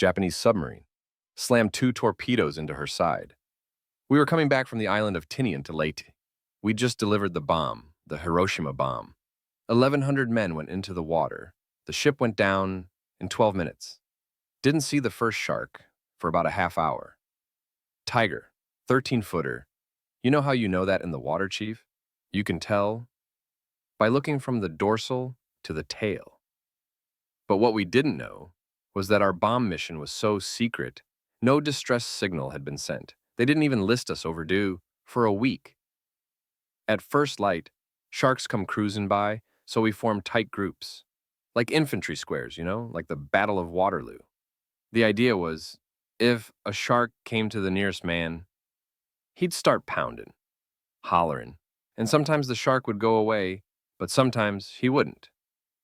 Japanese submarine, slammed 2 torpedoes into her side. We were coming back from the island of Tinian to Leyte. We just delivered the bomb, the Hiroshima bomb. 1,100 men went into the water. The ship went down in 12 minutes. Didn't see the first shark for about a half hour. Tiger, 13-footer. You know how you know that in the water, Chief? You can tell by looking from the dorsal to the tail. But what we didn't know was that our bomb mission was so secret, no distress signal had been sent. They didn't even list us overdue for a week. At first light, sharks come cruising by, so we formed tight groups. Like infantry squares, like the Battle of Waterloo. The idea was, if a shark came to the nearest man, he'd start pounding, hollering, and sometimes the shark would go away, but sometimes he wouldn't.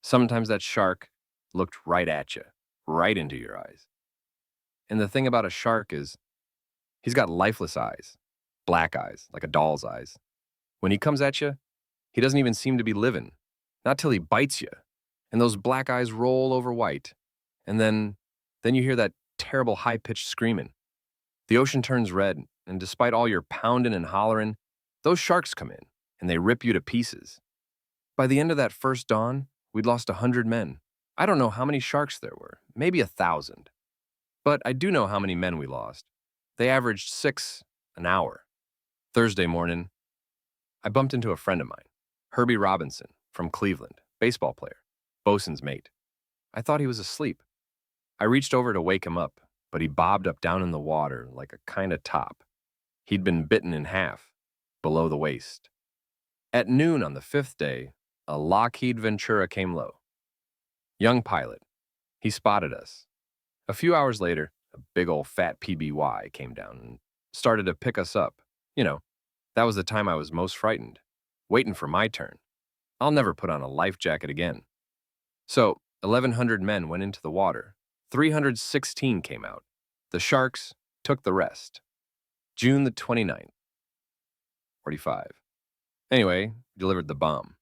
Sometimes that shark looked right at you, right into your eyes. And the thing about a shark is, he's got lifeless eyes, black eyes, like a doll's eyes. When he comes at you, he doesn't even seem to be living, not till he bites you, and those black eyes roll over white, and then you hear that terrible high-pitched screaming. The ocean turns red, and despite all your pounding and hollering, those sharks come in, and they rip you to pieces. By the end of that first dawn, we'd lost 100 men. I don't know how many sharks there were, maybe 1,000. But I do know how many men we lost. They averaged 6 an hour. Thursday morning, I bumped into a friend of mine, Herbie Robinson, from Cleveland, baseball player, bosun's mate. I thought he was asleep. I reached over to wake him up, but he bobbed up down in the water like a kind of top. He'd been bitten in half, below the waist. At noon on the 5th day, a Lockheed Ventura came low. Young pilot. He spotted us. A few hours later, a big old fat PBY came down and started to pick us up. That was the time I was most frightened, waiting for my turn. I'll never put on a life jacket again. So, 1,100 men went into the water. 316 came out. The sharks took the rest. June the 29th, 45. Anyway, delivered the bomb.